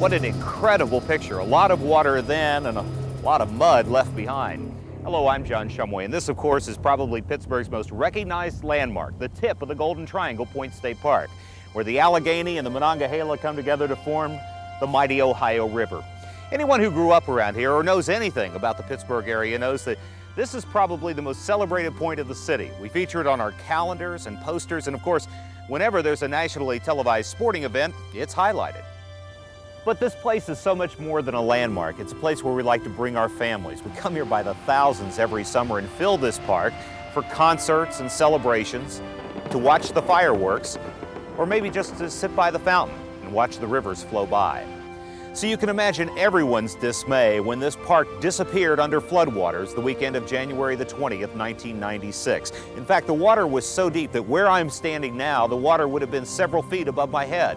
What an incredible picture. A lot of water then and a lot of mud left behind. Hello, I'm John Shumway, and this, of course, is probably Pittsburgh's most recognized landmark, the tip of the Golden Triangle, Point State Park, where the Allegheny and the Monongahela come together to form the mighty Ohio River. Anyone who grew up around here or knows anything about the Pittsburgh area knows that this is probably the most celebrated point of the city. We feature it on our calendars and posters, and of course, whenever there's a nationally televised sporting event, it's highlighted. But this place is so much more than a landmark. It's a place where we like to bring our families. We come here by the thousands every summer and fill this park for concerts and celebrations, to watch the fireworks, or maybe just to sit by the fountain and watch the rivers flow by. So you can imagine everyone's dismay when this park disappeared under floodwaters the weekend of January the 20th, 1996. In fact, the water was so deep that where I'm standing now, the water would have been several feet above my head.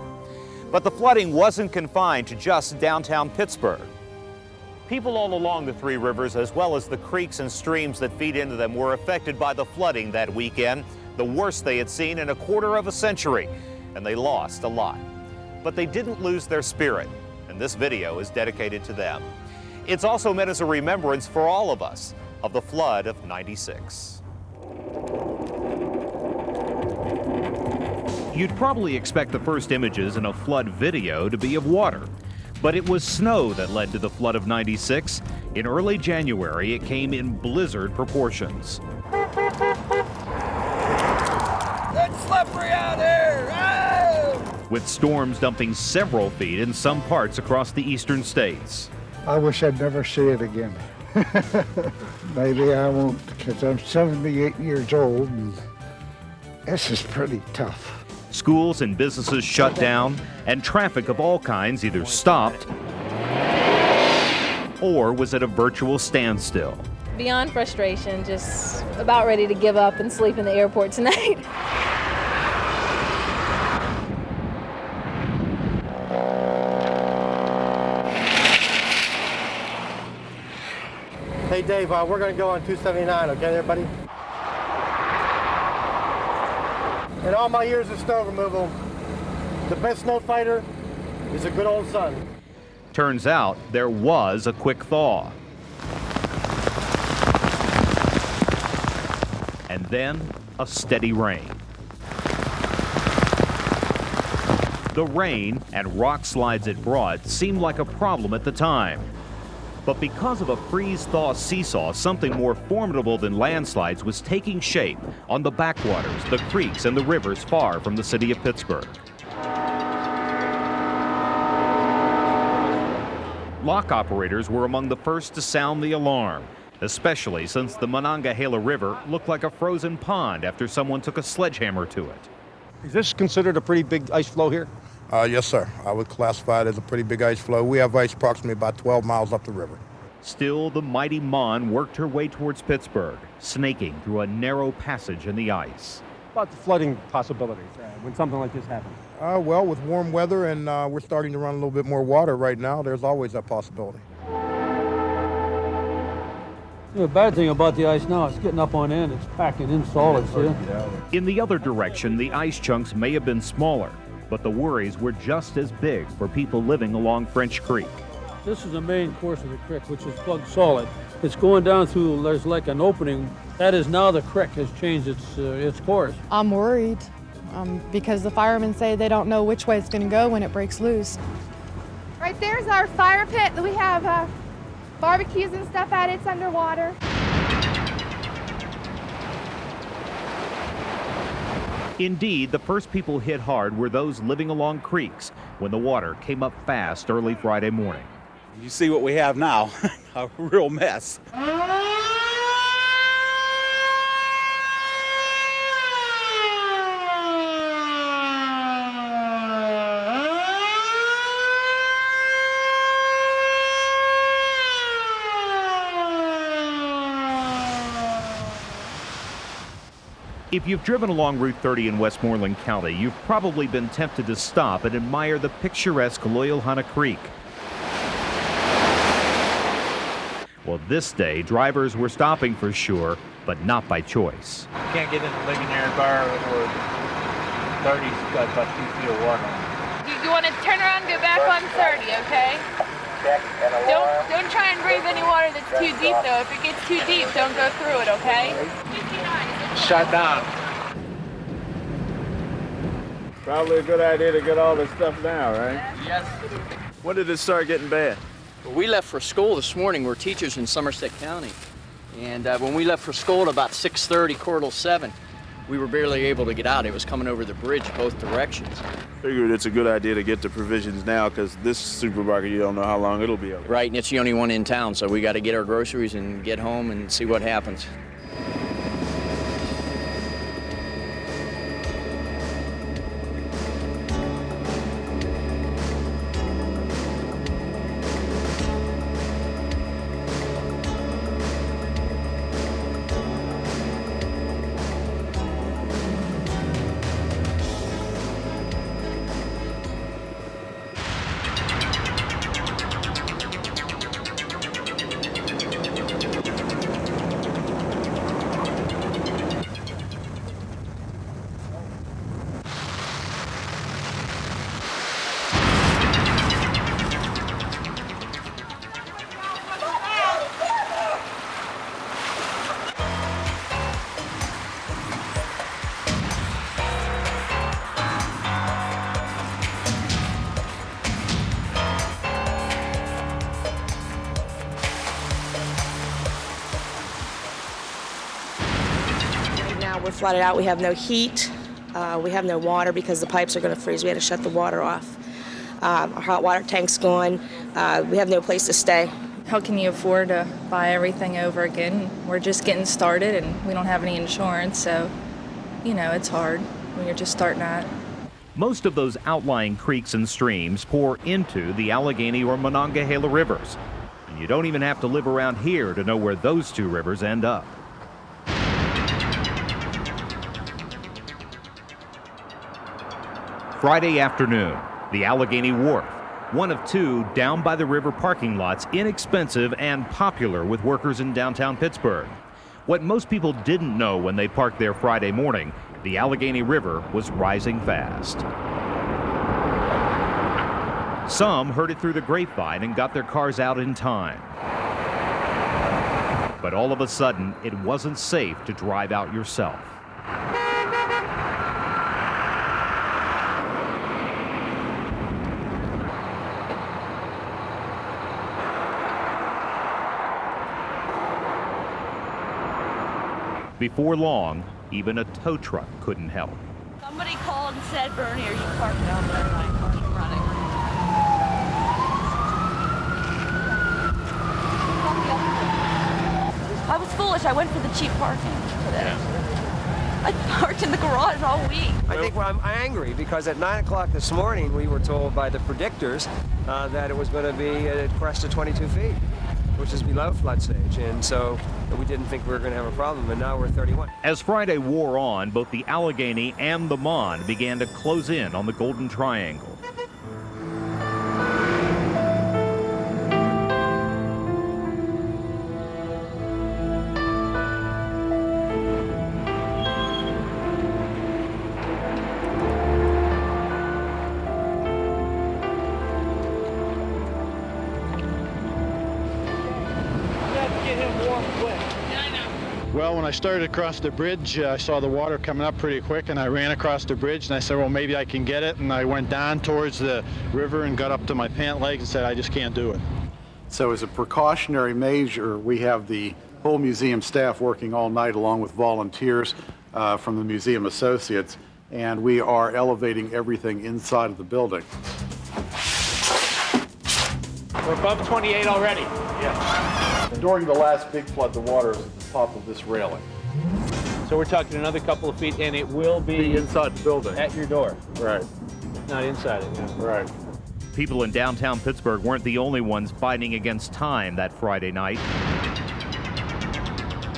But the flooding wasn't confined to just downtown Pittsburgh. People all along the three rivers, as well as the creeks and streams that feed into them, were affected by the flooding that weekend, the worst they had seen in a quarter of a century, and they lost a lot. But they didn't lose their spirit, and this video is dedicated to them. It's also meant as a remembrance for all of us of the flood of '96. You'd probably expect the first images in a flood video to be of water, but it was snow that led to the flood of '96. In early January, it came in blizzard proportions. It's slippery out here! Oh! With storms dumping several feet in some parts across the eastern states. I wish I'd never see it again. Maybe I won't, because I'm 78 years old, and this is pretty tough. Schools and businesses shut down, and traffic of all kinds either stopped or was at a virtual standstill. Beyond frustration, just about ready to give up and sleep in the airport tonight. Hey Dave, we're going to go on 279, okay everybody? In all my years of snow removal, the best snow fighter is a good old son. Turns out there was a quick thaw. And then a steady rain. The rain and rock slides it brought seemed like a problem at the time. But because of a freeze-thaw seesaw, something more formidable than landslides was taking shape on the backwaters, the creeks, and the rivers far from the city of Pittsburgh. Lock operators were among the first to sound the alarm, especially since the Monongahela River looked like a frozen pond after someone took a sledgehammer to it. Is this considered a pretty big ice flow here? Yes, sir. I would classify it as a pretty big ice flow. We have ice approximately about 12 miles up the river. Still, the mighty Mon worked her way towards Pittsburgh, snaking through a narrow passage in the ice. About the flooding possibilities when something like this happens? Well, with warm weather and we're starting to run a little bit more water right now, there's always that possibility. The bad thing about the ice now, it's getting up on end, it's packing in solids here. In the other direction, the ice chunks may have been smaller, but the worries were just as big for people living along French Creek. This is the main course of the creek, which is plugged solid. It's going down through, there's like an opening. That is now the creek has changed its course. I'm worried because the firemen say they don't know which way it's going to go when it breaks loose. Right there's our fire pit. We have barbecues and stuff at it. It's underwater. Indeed, the first people hit hard were those living along creeks when the water came up fast early Friday morning. You see what we have now, a real mess. If you've driven along Route 30 in Westmoreland County, you've probably been tempted to stop and admire the picturesque Loyalhanna Creek. Well, this day, drivers were stopping for sure, but not by choice. You can't get in the Legionnaire bar or 30's got about 2 feet of water on it. You want to turn around and go back on 30, okay? Don't try and brave any water that's too deep, though. If it gets too deep, don't go through it, okay? 59. Shut down. Probably a good idea to get all this stuff now, right? Yes. When did it start getting bad? Well, we left for school this morning. We're teachers in Somerset County. And when we left for school at about 6:30, quarter till 7, we were barely able to get out. It was coming over the bridge both directions. Figured it's a good idea to get the provisions now because this supermarket, you don't know how long it'll be open. Right, and it's the only one in town, so we got to get our groceries and get home and see what happens. We're flooded out. We have no heat. We have no water because the pipes are going to freeze. We had to shut the water off. Our hot water tank's gone. We have no place to stay. How can you afford to buy everything over again? We're just getting started and we don't have any insurance, so, you know, it's hard when you're just starting out. Most of those outlying creeks and streams pour into the Allegheny or Monongahela rivers. And you don't even have to live around here to know where those two rivers end up. Friday afternoon, the Allegheny Wharf, one of two down by the river parking lots, inexpensive and popular with workers in downtown Pittsburgh. What most people didn't know when they parked there Friday morning, the Allegheny River was rising fast. Some heard it through the grapevine and got their cars out in time. But all of a sudden, it wasn't safe to drive out yourself. Before long, even a tow truck couldn't help. Somebody called and said, Bernie, are you parked down there? And I started running. I was foolish. I went for the cheap parking today. I parked in the garage all week. I think I'm angry because at 9 o'clock this morning we were told by the predictors that it was going to be a crest of 22 feet, which is below flood stage, and so we didn't think we were going to have a problem, and now we're 31. As Friday wore on, both the Allegheny and the Mon began to close in on the Golden Triangle. Well, when I started across the bridge, I saw the water coming up pretty quick, and I ran across the bridge, and I said, well, maybe I can get it, and I went down towards the river and got up to my pant legs and said, I just can't do it. So as a precautionary measure, we have the whole museum staff working all night along with volunteers from the museum associates, and we are elevating everything inside of the building. We're above 28 already. Yeah. During the last big flood, the water is at the top of this railing. So we're talking another couple of feet, and it will be inside the building. At your door. Right. Not inside it, yeah. Right. People in downtown Pittsburgh weren't the only ones fighting against time that Friday night.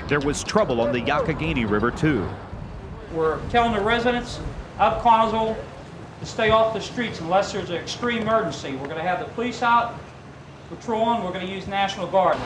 There was trouble on the Youghiogheny River, too. We're telling the residents of Connellsville to stay off the streets unless there's an extreme emergency. We're going to have the police out patrolling. We're going to use National Guard.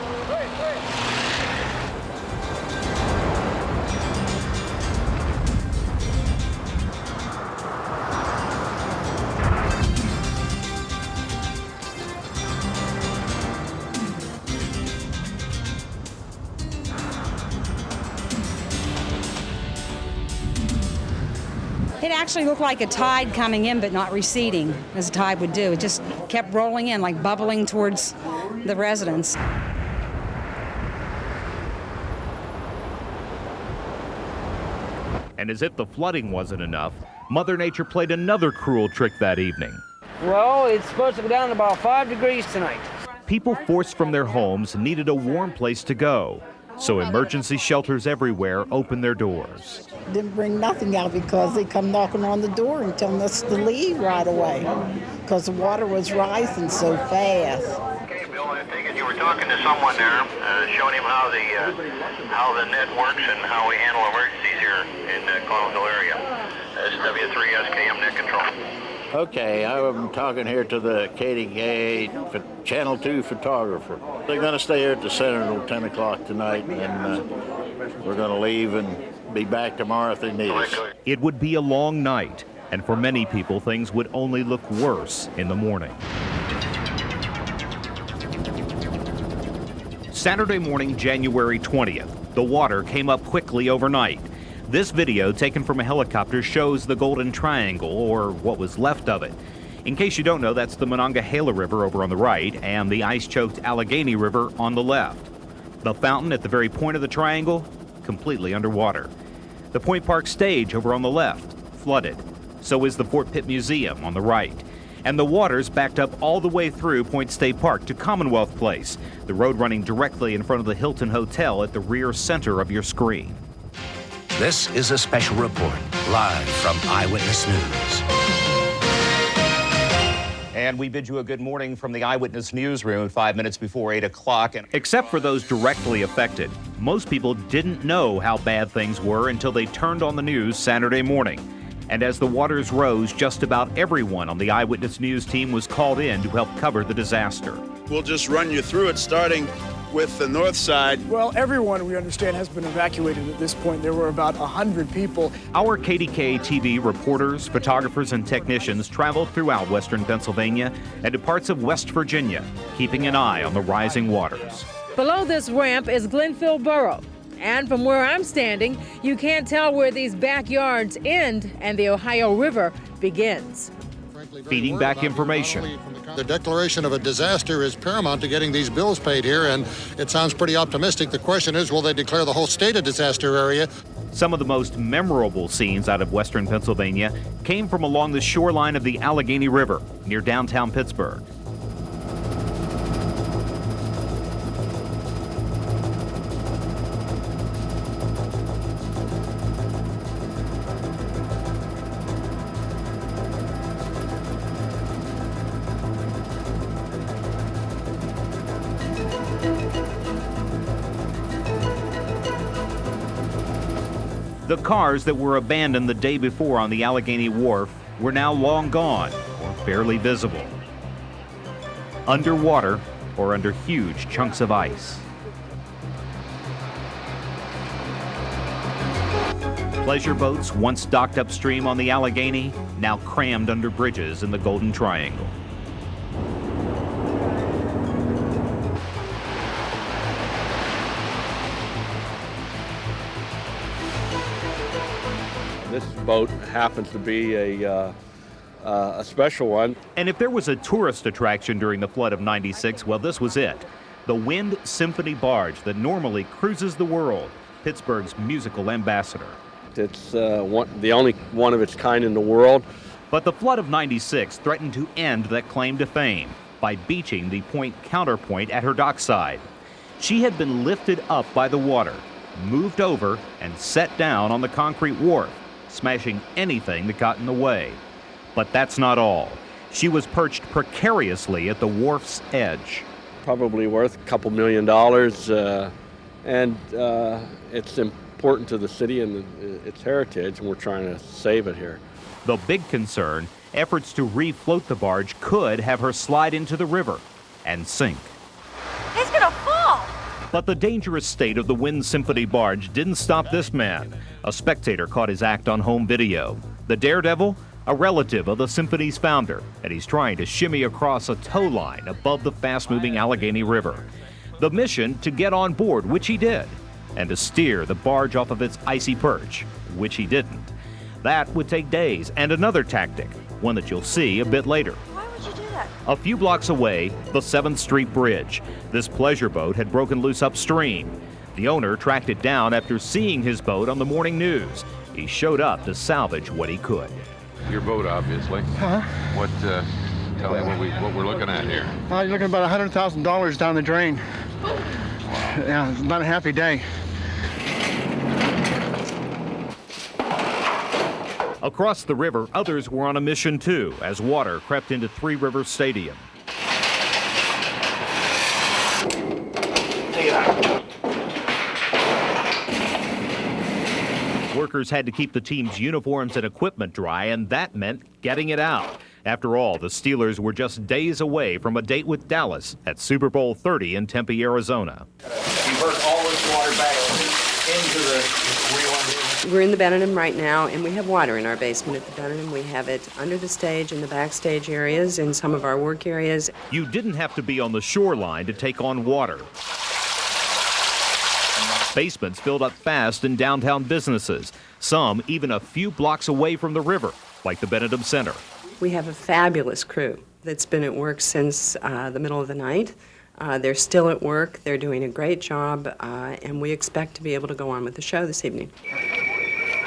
It actually looked like a tide coming in but not receding, as a tide would do. It just kept rolling in, like bubbling towards the residents. And as if the flooding wasn't enough, Mother Nature played another cruel trick that evening. Well, it's supposed to go down to about 5 degrees tonight. People forced from their homes needed a warm place to go, so emergency shelters everywhere opened their doors. Didn't bring nothing out because they come knocking on the door and telling us to leave right away because the water was rising so fast. Okay, Bill, I figured you were talking to someone there, showing him how the net works and how we handle emergencies here in the Collinsville area. SW3SKM net control. Okay, I'm talking here to the KDKA Channel 2 photographer. They're going to stay here at the center until 10 o'clock tonight, and we're going to leave and be back tomorrow if they need us. It would be a long night, and for many people, things would only look worse in the morning. Saturday morning, January 20th, the water came up quickly overnight. This video, taken from a helicopter, shows the Golden Triangle, or what was left of it. In case you don't know, that's the Monongahela River over on the right and the ice-choked Allegheny River on the left. The fountain at the very point of the triangle, completely underwater. The Point Park stage over on the left, flooded. So is the Fort Pitt Museum on the right. And the water's backed up all the way through Point State Park to Commonwealth Place, the road running directly in front of the Hilton Hotel at the rear center of your screen. This is a special report, live from Eyewitness News. And we bid you a good morning from the Eyewitness Newsroom 5 minutes before 8 o'clock. Except for those directly affected, most people didn't know how bad things were until they turned on the news Saturday morning. And as the waters rose, just about everyone on the Eyewitness News team was called in to help cover the disaster. We'll just run you through it, starting with the north side. Well, everyone, we understand, has been evacuated at this point. There were about 100 people. Our KDKA TV reporters, photographers, and technicians traveled throughout western Pennsylvania and to parts of West Virginia, keeping an eye on the rising waters. Below this ramp is Glenfield Borough. And from where I'm standing, you can't tell where these backyards end and the Ohio River begins. Feeding back information. The declaration of a disaster is paramount to getting these bills paid here, and it sounds pretty optimistic. The question is, will they declare the whole state a disaster area? Some of the most memorable scenes out of western Pennsylvania came from along the shoreline of the Allegheny River near downtown Pittsburgh. The cars that were abandoned the day before on the Allegheny Wharf were now long gone or barely visible. Underwater or under huge chunks of ice. Pleasure boats, once docked upstream on the Allegheny, now crammed under bridges in the Golden Triangle. This boat happens to be a special one. And if there was a tourist attraction during the flood of '96, well, this was it. The Wind Symphony Barge that normally cruises the world, Pittsburgh's musical ambassador. It's the only one of its kind in the world. But the flood of '96 threatened to end that claim to fame by beaching the Point Counterpoint at her dockside. She had been lifted up by the water, moved over, and set down on the concrete wharf, smashing anything that got in the way. But that's not all. She was perched precariously at the wharf's edge. Probably worth a couple $1 million, and it's important to the city and its heritage, and we're trying to save it here. The big concern, efforts to refloat the barge could have her slide into the river and sink. It's gonna fall! But the dangerous state of the Wind Symphony barge didn't stop this man. A spectator caught his act on home video. The daredevil, a relative of the symphony's founder, and he's trying to shimmy across a tow line above the fast-moving Allegheny River. The mission, to get on board, which he did, and to steer the barge off of its icy perch, which he didn't. That would take days, and another tactic, one that you'll see a bit later. Why would you do that? A few blocks away, the 7th Street Bridge. This pleasure boat had broken loose upstream. The owner tracked it down after seeing his boat on the morning news. He showed up to salvage what he could. Your boat, obviously. Huh? What? Tell me what we're looking at here. You're looking at about $100,000 down the drain. Yeah, it's not a happy day. Across the river, others were on a mission too, as water crept into Three Rivers Stadium. Workers had to keep the team's uniforms and equipment dry, and that meant getting it out. After all, the Steelers were just days away from a date with Dallas at Super Bowl 30 in Tempe, Arizona. Divert all this water back into the We're in the Benham right now, and we have water in our basement at the Benham. We have it under the stage, in the backstage areas, in some of our work areas. You didn't have to be on the shoreline to take on water. Basements filled up fast in downtown businesses, some even a few blocks away from the river, like the Benham Center. We have a fabulous crew that's been at work since the middle of the night. They're still at work. They're doing a great job, and we expect to be able to go on with the show this evening.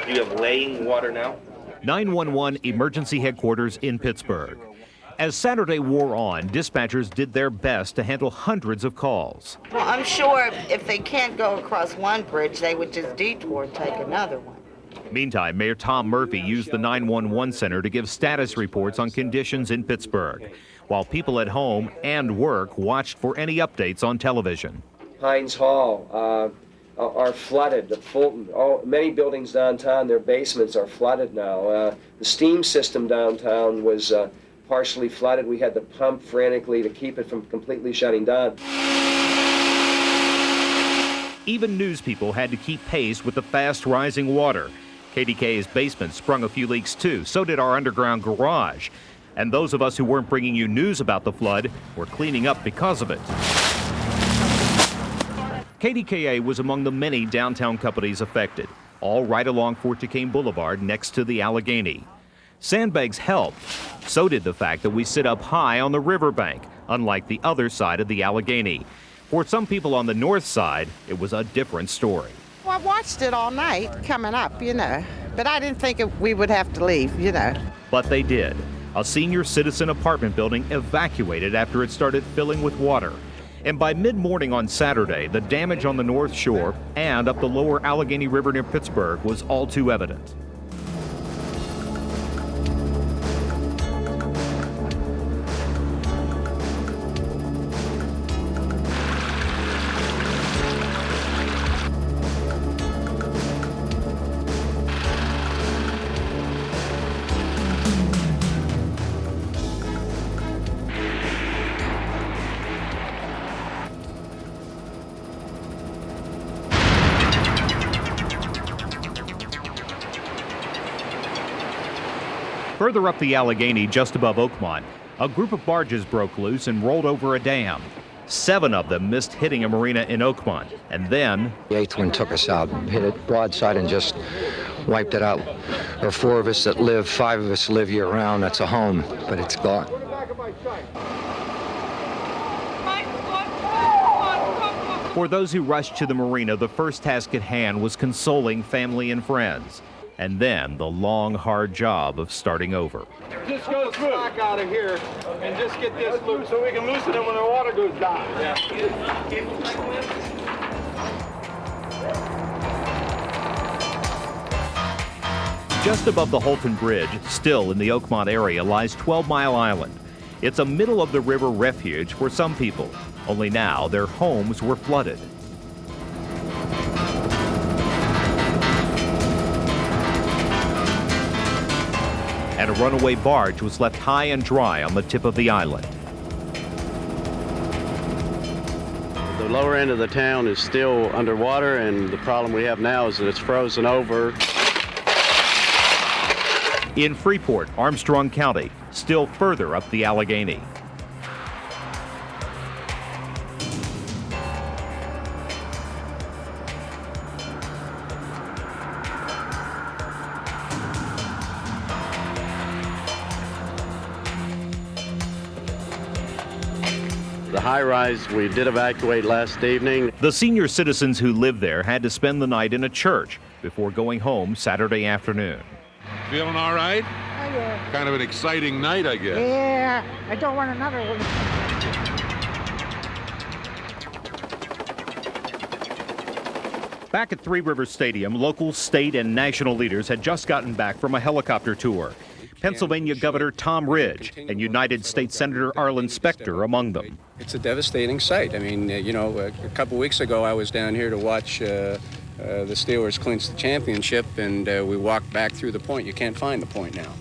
You have laying water now? 911 Emergency Headquarters in Pittsburgh. As Saturday wore on, dispatchers did their best to handle hundreds of calls. Well, I'm sure if they can't go across one bridge, they would just detour and take another one. Meantime, Mayor Tom Murphy used the 911 center to give status reports on conditions in Pittsburgh, while people at home and work watched for any updates on television. Hines Hall are flooded. Many buildings downtown, their basements are flooded now. The steam system downtown was partially flooded. We had to pump frantically to keep it from completely shutting down. Even news people had to keep pace with the fast rising water. KDKA's basement sprung a few leaks too, so did our underground garage. And those of us who weren't bringing you news about the flood were cleaning up because of it. KDKA was among the many downtown companies affected, all right along Fort Duquesne Boulevard next to the Allegheny. Sandbags helped. So did the fact that we sit up high on the riverbank, unlike the other side of the Allegheny. For some people on the north side, it was a different story. Well, I watched it all night coming up, but I didn't think we would have to leave, But they did. A senior citizen apartment building evacuated after it started filling with water. And by mid-morning on Saturday, the damage on the North Shore and up the lower Allegheny River near Pittsburgh was all too evident. Further up the Allegheny, just above Oakmont, a group of barges broke loose and rolled over a dam. 7 of them missed hitting a marina in Oakmont, and then the 8th one took us out, hit it broadside and just wiped it out. There are 4 of us that live, 5 of us live year-round. That's a home, but it's gone. For those who rushed to the marina, the first task at hand was consoling family and friends. And then the long, hard job of starting over. Just go through back out of here and just get this loose so we can loosen it when the water goes down. Yeah. Just above the Holton Bridge, still in the Oakmont area, lies 12 Mile Island. It's a middle-of-the-river refuge for some people. Only now their homes were flooded. And a runaway barge was left high and dry on the tip of the island. The lower end of the town is still underwater, and the problem we have now is that it's frozen over. In Freeport, Armstrong County, still further up the Allegheny. The high-rise we did evacuate last evening. The senior citizens who live there had to spend the night in a church before going home Saturday afternoon. Feeling all right? Oh, yeah. Kind of an exciting night, I guess. Yeah, I don't want another one. Back at Three Rivers Stadium, local, state, and national leaders had just gotten back from a helicopter tour. Pennsylvania Governor Tom Ridge and United States Senator Arlen Specter among them. It's a devastating sight. I mean, a couple weeks ago I was down here to watch the Steelers clinch the championship, and we walked back through the point. You can't find the point now.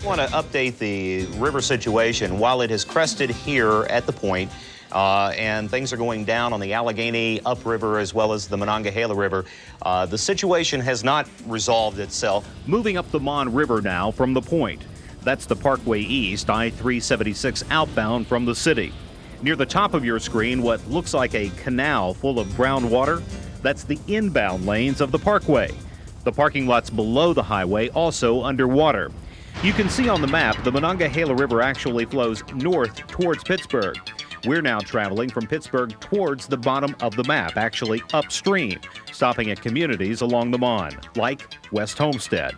I want to update the river situation. While it has crested here at the point, and things are going down on the Allegheny upriver as well as the Monongahela River, the situation has not resolved itself. Moving up the Mon River now from the point. That's the Parkway East, I-376 outbound from the city. Near the top of your screen, what looks like a canal full of brown water, that's the inbound lanes of the Parkway. The parking lots below the highway also underwater. You can see on the map the Monongahela River actually flows north towards Pittsburgh. We're now traveling from Pittsburgh towards the bottom of the map, actually upstream, stopping at communities along the Mon, like West Homestead.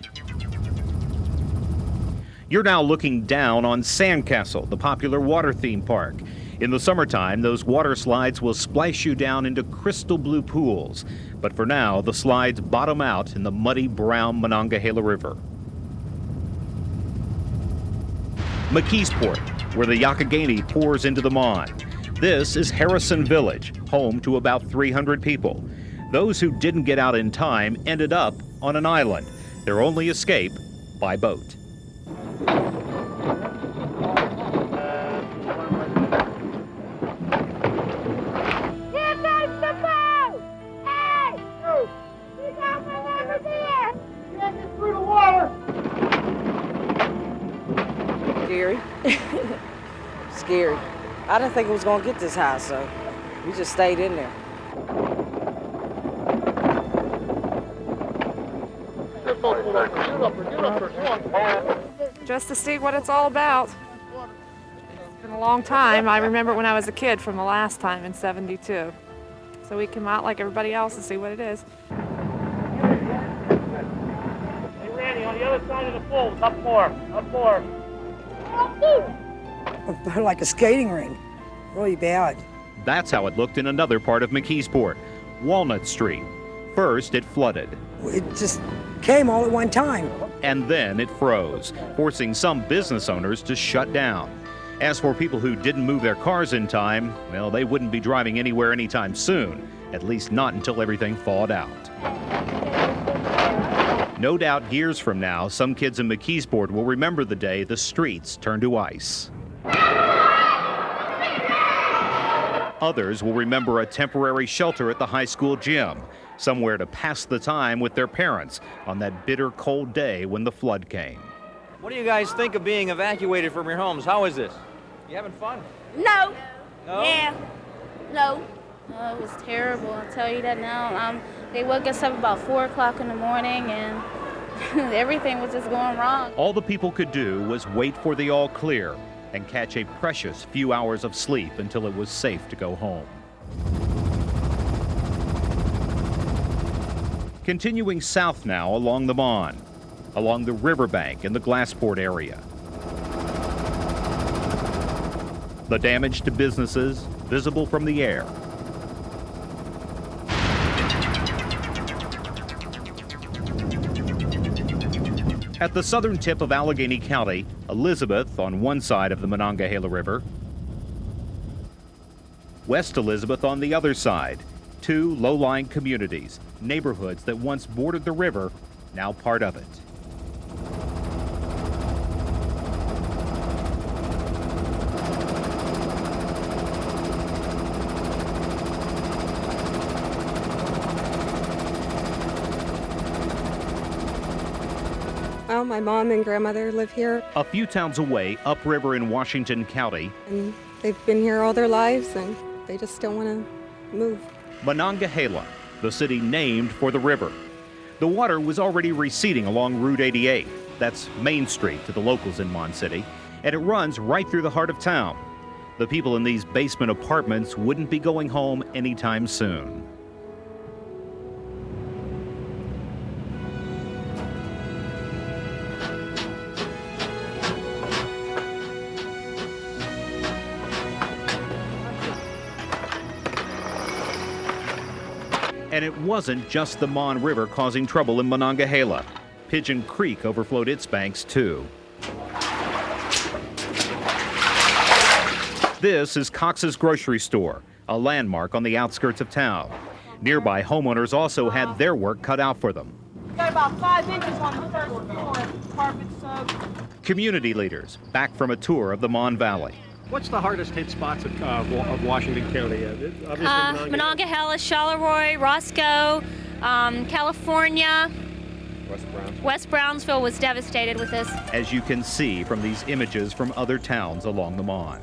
You're now looking down on Sandcastle, the popular water theme park. In the summertime, those water slides will splash you down into crystal blue pools. But for now, the slides bottom out in the muddy brown Monongahela River. McKeesport, where the Youghiogheny pours into the Mon. This is Harrison Village, home to about 300 people. Those who didn't get out in time ended up on an island. Their only escape by boat. Scary. Scary. I didn't think it was going to get this high, so we just stayed in there. Just to see what it's all about. It's been a long time. I remember when I was a kid from the last time in '72. So we come out like everybody else and see what it is. Hey, Randy, on the other side of the pool, up more, up more. Like a skating rink, really bad. That's how it looked in another part of McKeesport, Walnut Street. First, it flooded. It just came all at one time. And then it froze, forcing some business owners to shut down. As for people who didn't move their cars in time, well, they wouldn't be driving anywhere anytime soon, at least not until everything thawed out. No doubt years from now, some kids in McKeesport will remember the day the streets turned to ice. Others will remember a temporary shelter at the high school gym, somewhere to pass the time with their parents on that bitter cold day when the flood came. What do you guys think of being evacuated from your homes? How is this? You having fun? No. No? Yeah. No. Oh, it was terrible. I'll tell you that now. They woke us up about 4 o'clock in the morning, and everything was just going wrong. All the people could do was wait for the all clear and catch a precious few hours of sleep until it was safe to go home. Continuing south now along the Mon, along the riverbank in the Glassport area. The damage to businesses visible from the air. At the southern tip of Allegheny County, Elizabeth on one side of the Monongahela River, West Elizabeth on the other side, two low-lying communities, neighborhoods that once bordered the river, now part of it. Well, my mom and grandmother live here, A few towns away, upriver in Washington County, and they've been here all their lives, and they just don't want to move. Monongahela, the city named for the river. The water was already receding along Route 88. That's Main Street to the locals in Mon City. and it runs right through the heart of town. The people in these basement apartments wouldn't be going home anytime soon. And it wasn't just the Mon River causing trouble in Monongahela. Pigeon Creek overflowed its banks too. This is Cox's Grocery Store, a landmark on the outskirts of town. Nearby homeowners also had their work cut out for them. Got about 5 inches on the first floor, carpet soaked. Community leaders back from a tour of the Mon Valley. What's the hardest hit spots of Washington County? Monongahela, Charleroi, Roscoe, California. West Brownsville was devastated with this. As you can see from these images from other towns along the Mon.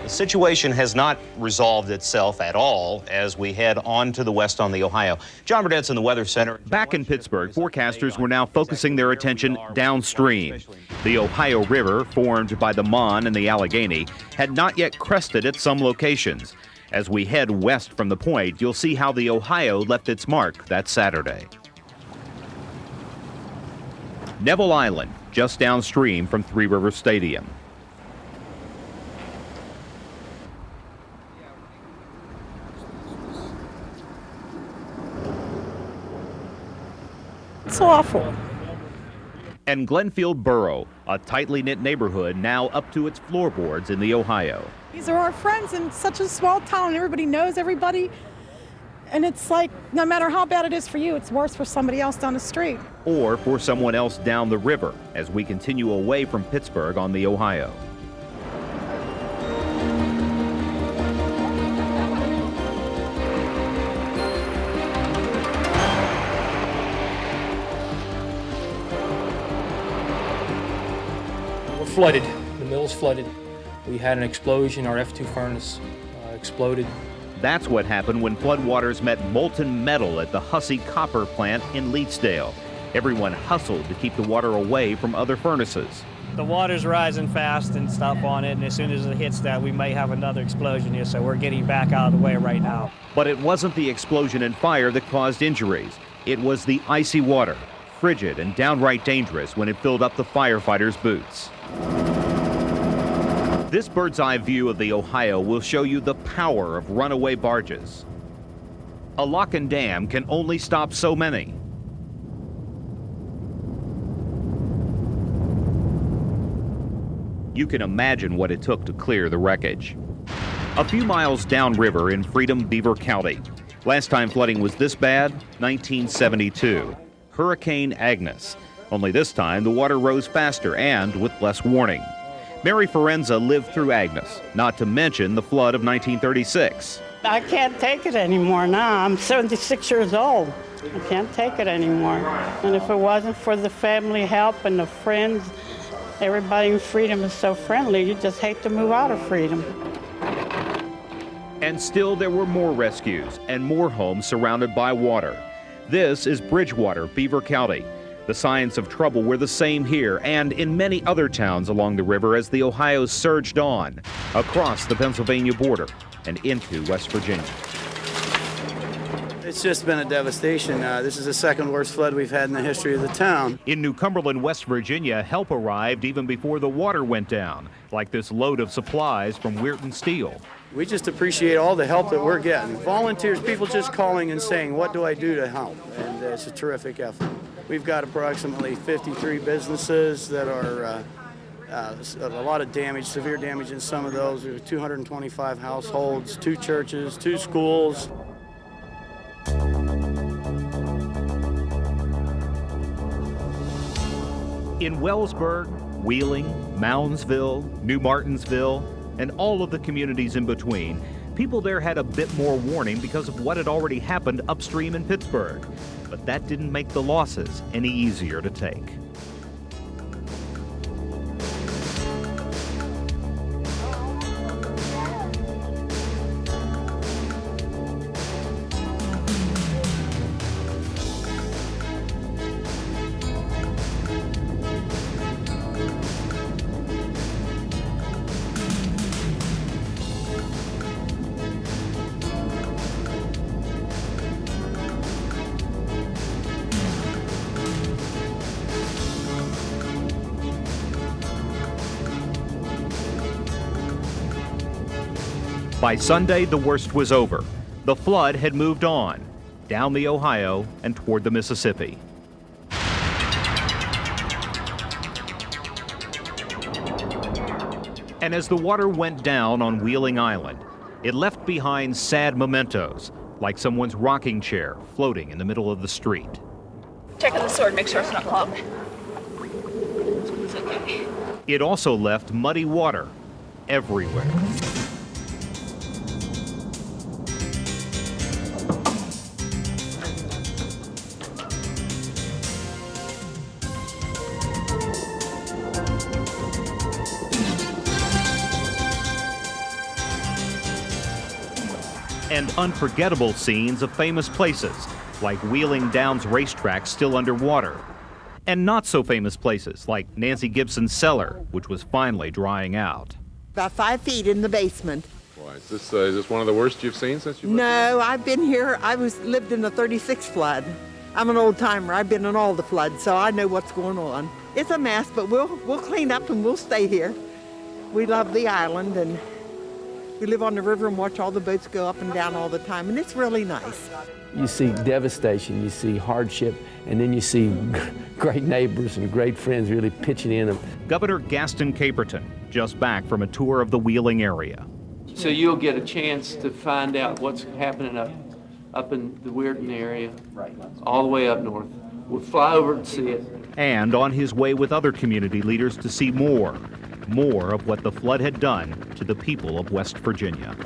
The situation has not resolved itself at all as we head on to the west on the Ohio. John Burdett's in the Weather Center. Back in Pittsburgh, forecasters were now focusing their attention downstream. The Ohio River, formed by the Mon and the Allegheny, had not yet crested at some locations. As we head west from the point, you'll see how the Ohio left its mark that Saturday. Neville Island, just downstream from Three Rivers Stadium. It's awful. And Glenfield Borough, a tightly knit neighborhood now up to its floorboards in the Ohio. These are our friends in such a small town. Everybody knows everybody. And it's like, no matter how bad it is for you, it's worse for somebody else down the street. Or for someone else down the river as we continue away from Pittsburgh on the Ohio. Flooded. The mill's flooded. We had an explosion. Our F2 furnace exploded. That's what happened when floodwaters met molten metal at the Hussey Copper plant in Leetsdale. Everyone hustled to keep the water away from other furnaces. The water's rising fast and stuff on it, and as soon as it hits that, we may have another explosion here, so we're getting back out of the way right now. But it wasn't the explosion and fire that caused injuries. It was the icy water, frigid and downright dangerous when it filled up the firefighters' boots. This bird's eye view of the Ohio will show you the power of runaway barges. A lock and dam can only stop so many. You can imagine what it took to clear the wreckage. A few miles downriver in Freedom, Beaver County. Last time flooding was this bad, 1972. Hurricane Agnes. Only this time the water rose faster and with less warning. Mary Forenza lived through Agnes, not to mention the flood of 1936. I can't take it anymore now. I'm 76 years old. I can't take it anymore. And if it wasn't for the family help and the friends, everybody in Freedom is so friendly, you just hate to move out of Freedom. And still there were more rescues and more homes surrounded by water. This is Bridgewater, Beaver County. The signs of trouble were the same here and in many other towns along the river as the Ohio surged on, across the Pennsylvania border and into West Virginia. It's just been a devastation. This is the second worst flood we've had in the history of the town. In New Cumberland, West Virginia, help arrived even before the water went down, like this load of supplies from Weirton Steel. We just appreciate all the help that we're getting. Volunteers, people just calling and saying, what do I do to help? And it's a terrific effort. We've got approximately 53 businesses that are a lot of damage, severe damage in some of those. We have 225 households, 2 churches, 2 schools. In Wellsburg, Wheeling, Moundsville, New Martinsville, and all of the communities in between, people there had a bit more warning because of what had already happened upstream in Pittsburgh. But that didn't make the losses any easier to take. By Sunday, the worst was over. The flood had moved on, down the Ohio and toward the Mississippi. And as the water went down on Wheeling Island, it left behind sad mementos, like someone's rocking chair floating in the middle of the street. Checking the sword, make sure it's not clogged. It's okay. It also left muddy water everywhere. And unforgettable scenes of famous places, like Wheeling Downs Racetrack still underwater. And not so famous places, like Nancy Gibson's cellar, which was finally drying out. About 5 feet in the basement. Why, is this one of the worst you've seen since you've No, I've been here. Lived in the 36 flood. I'm an old timer. I've been in all the floods, so I know what's going on. It's a mess, but we'll clean up and we'll stay here. We love the island, and we live on the river and watch all the boats go up and down all the time, and it's really nice. You see devastation, you see hardship, and then you see great neighbors and great friends really pitching in. Governor Gaston Caperton, just back from a tour of the Wheeling area. So you'll get a chance to find out what's happening up in the Weirton area, all the way up north. We'll fly over and see it. And on his way with other community leaders to see more of what the flood had done to the people of West Virginia.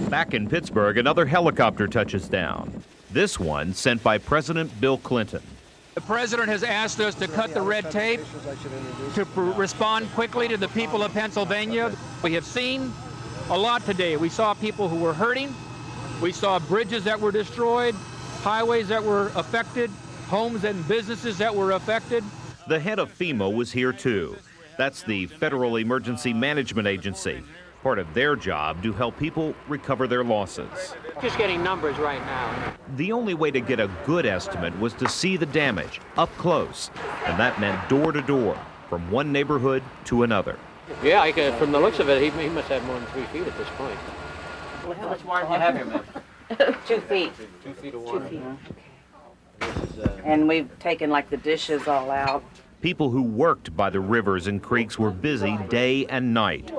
Back in Pittsburgh, another helicopter touches down. This one sent by President Bill Clinton. The president has asked us to cut the red tape, to respond quickly to the people of Pennsylvania. We have seen a lot today. We saw people who were hurting. We saw bridges that were destroyed, highways that were affected, homes and businesses that were affected. The head of FEMA was here too. That's the Federal Emergency Management Agency. Part of their job to help people recover their losses. Just getting numbers right now. The only way to get a good estimate was to see the damage up close, and that meant door to door, from one neighborhood to another. Yeah, from the looks of it, he must have more than 3 feet at this point. How much water do you have here, ma'am? 2 feet. 2 feet of water. 2 feet. And we've taken like the dishes all out. People who worked by the rivers and creeks were busy day and night.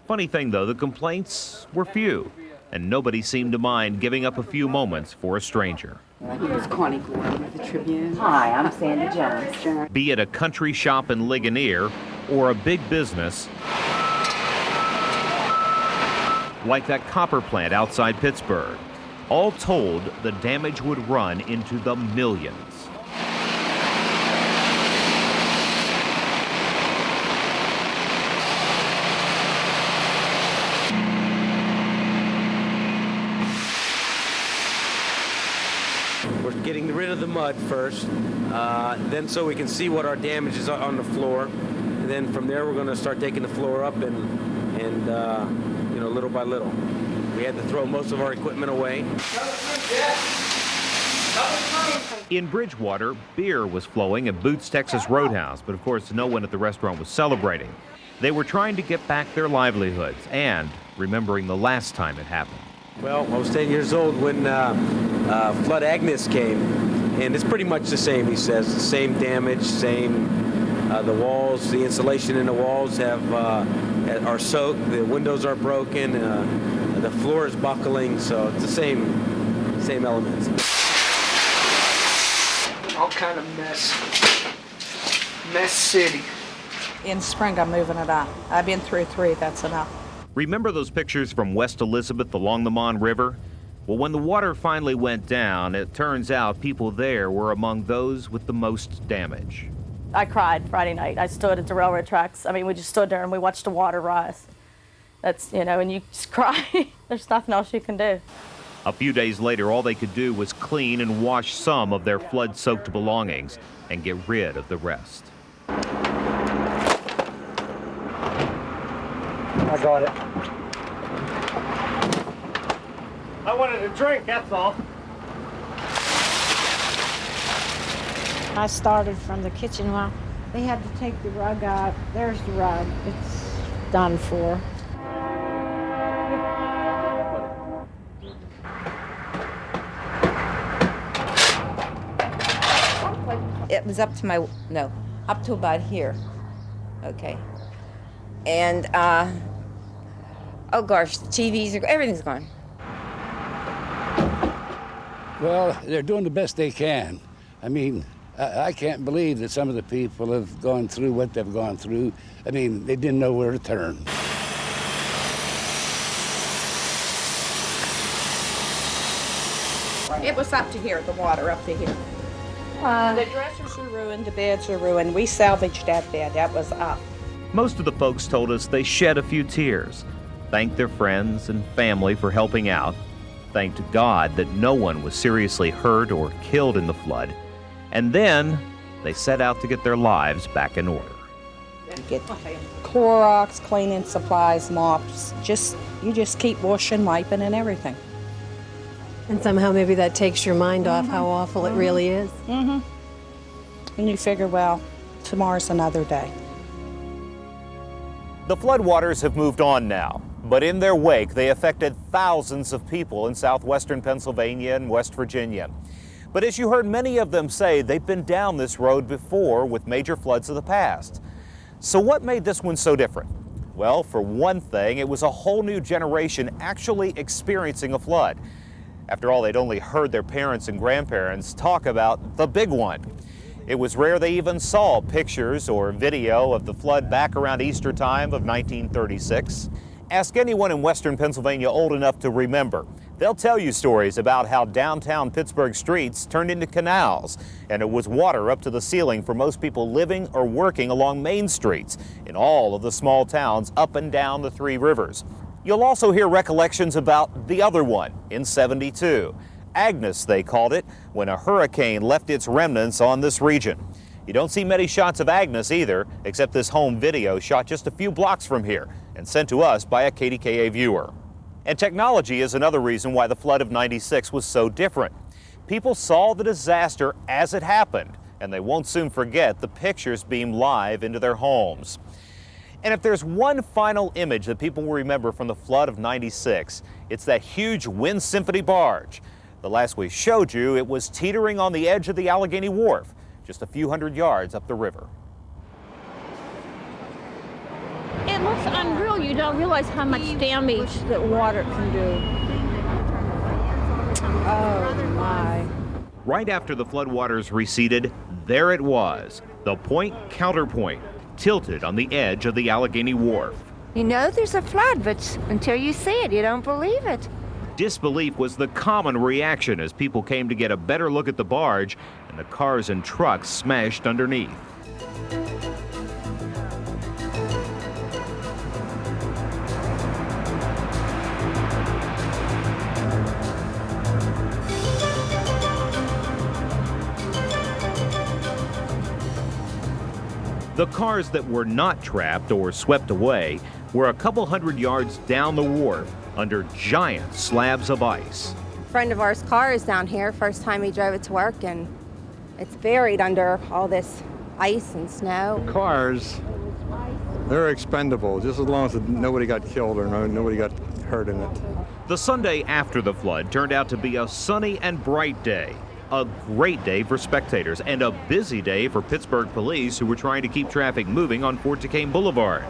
Funny thing though, the complaints were few, and nobody seemed to mind giving up a few moments for a stranger. Here's Connie Gordon with the Tribune. Hi, I'm Sandy Jones. Be it a country shop in Ligonier or a big business like that copper plant outside Pittsburgh. All told, the damage would run into the millions. We're getting rid of the mud first, then so we can see what our damage is on the floor. And then from there we're going to start taking the floor up and you know, little by little. We had to throw most of our equipment away. In Bridgewater, beer was flowing at Boots Texas Roadhouse, but of course no one at the restaurant was celebrating. They were trying to get back their livelihoods and remembering the last time it happened. Well, I was 10 years old when Flood Agnes came, and it's pretty much the same, he says. The same damage, same, the walls, the insulation in the walls are soaked, the windows are broken, the floor is buckling, so it's the same elements. All kind of mess city. In spring, I'm moving it on. I've been through 3, that's enough. Remember those pictures from West Elizabeth along the Mon River? Well, when the water finally went down, it turns out people there were among those with the most damage. I cried Friday night. I stood at the railroad tracks. I mean, we just stood there and we watched the water rise. That's, you know, and you just cry. There's nothing else you can do. A few days later, all they could do was clean and wash some of their flood-soaked belongings and get rid of the rest. I got it. I wanted a drink, that's all. I started from the kitchen. Well, they had to take the rug out. There's the rug. It's done for. It was up to up to about here. Okay. And, oh gosh, the TVs, everything's gone. Well, they're doing the best they can. I mean, I can't believe that some of the people have gone through what they've gone through. I mean, they didn't know where to turn. It was up to here, the water up to here. The dressers are ruined, the beds are ruined. We salvaged that bed, that was up. Most of the folks told us they shed a few tears, thanked their friends and family for helping out, thanked God that no one was seriously hurt or killed in the flood, and then they set out to get their lives back in order. You get Clorox, cleaning supplies, mops, you just keep washing, wiping, and everything. And somehow maybe that takes your mind off how awful it really is. And you figure, well, tomorrow's another day. The floodwaters have moved on now, but in their wake, they affected thousands of people in southwestern Pennsylvania and West Virginia. But as you heard many of them say, they've been down this road before with major floods of the past. So what made this one so different? Well, for one thing, it was a whole new generation actually experiencing a flood. After all, they'd only heard their parents and grandparents talk about the big one. It was rare they even saw pictures or video of the flood back around Easter time of 1936. Ask anyone in western Pennsylvania old enough to remember. They'll tell you stories about how downtown Pittsburgh streets turned into canals, and it was water up to the ceiling for most people living or working along main streets in all of the small towns up and down the three rivers. You'll also hear recollections about the other one in '72. Agnes, they called it, when a hurricane left its remnants on this region. You don't see many shots of Agnes either, except this home video shot just a few blocks from here and sent to us by a KDKA viewer. And technology is another reason why the flood of '96 was so different. People saw the disaster as it happened, and they won't soon forget the pictures beamed live into their homes. And if there's one final image that people will remember from the flood of '96, it's that huge Wind Symphony barge. The last we showed you, it was teetering on the edge of the Allegheny Wharf, just a few hundred yards up the river. It looks unreal. You don't realize how much damage that water can do. Oh, my. Right after the floodwaters receded, there it was, the point counterpoint, tilted on the edge of the Allegheny Wharf. You know there's a flood, but until you see it, you don't believe it. Disbelief was the common reaction as people came to get a better look at the barge and the cars and trucks smashed underneath. The cars that were not trapped or swept away were a couple hundred yards down the wharf under giant slabs of ice. A friend of ours' car is down here, first time he drove it to work, and it's buried under all this ice and snow. Cars, they're expendable, just as long as nobody got killed or nobody got hurt in it. The Sunday after the flood turned out to be a sunny and bright day. A great day for spectators and a busy day for Pittsburgh police who were trying to keep traffic moving on Fort Duquesne Boulevard.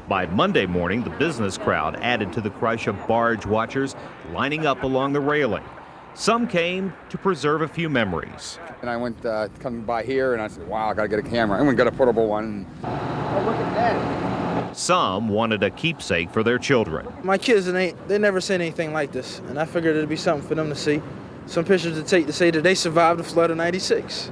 By Monday morning, the business crowd added to the crush of barge watchers lining up along the railing. Some came to preserve a few memories. And I went coming by here and I said, wow, I gotta get a camera. I went and got a portable one. Oh, look at that. Some wanted a keepsake for their children. My kids, they never seen anything like this, and I figured it'd be something for them to see. Some pictures to take to say that they survived the flood of '96.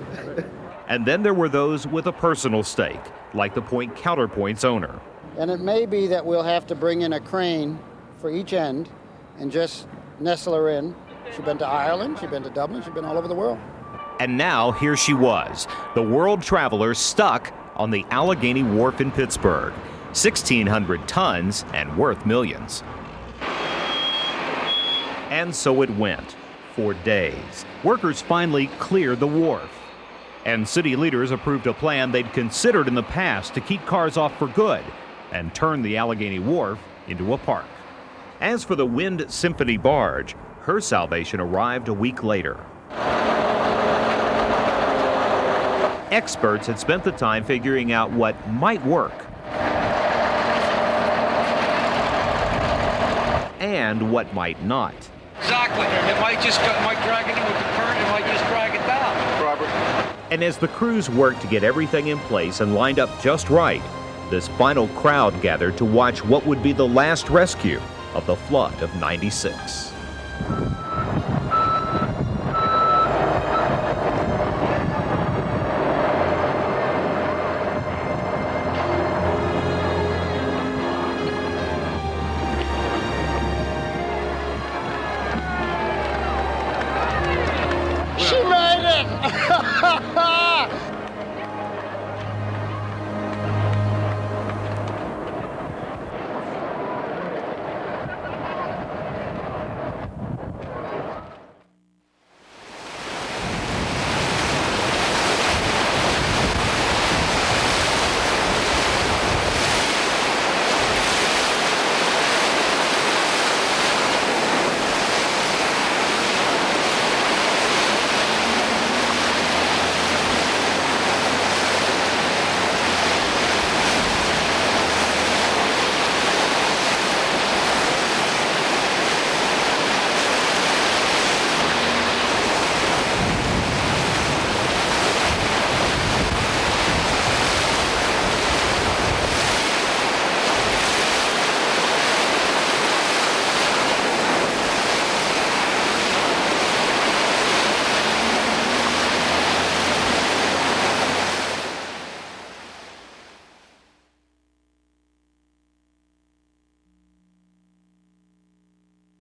And then there were those with a personal stake, like the Point Counterpoint's owner. And it may be that we'll have to bring in a crane for each end and just nestle her in. She's been to Ireland, she's been to Dublin, she's been all over the world. And now here she was, the world traveler stuck on the Allegheny Wharf in Pittsburgh. 1,600 tons and worth millions. And so it went. For days, workers finally cleared the wharf. And city leaders approved a plan they'd considered in the past to keep cars off for good and turn the Allegheny Wharf into a park. As for the Wind Symphony barge, her salvation arrived a week later. Experts had spent the time figuring out what might work and what might not. Exactly. It might drag it in with the current, it might just drag it down. Robert. And as the crews worked to get everything in place and lined up just right, this final crowd gathered to watch what would be the last rescue of the flood of '96. She made it!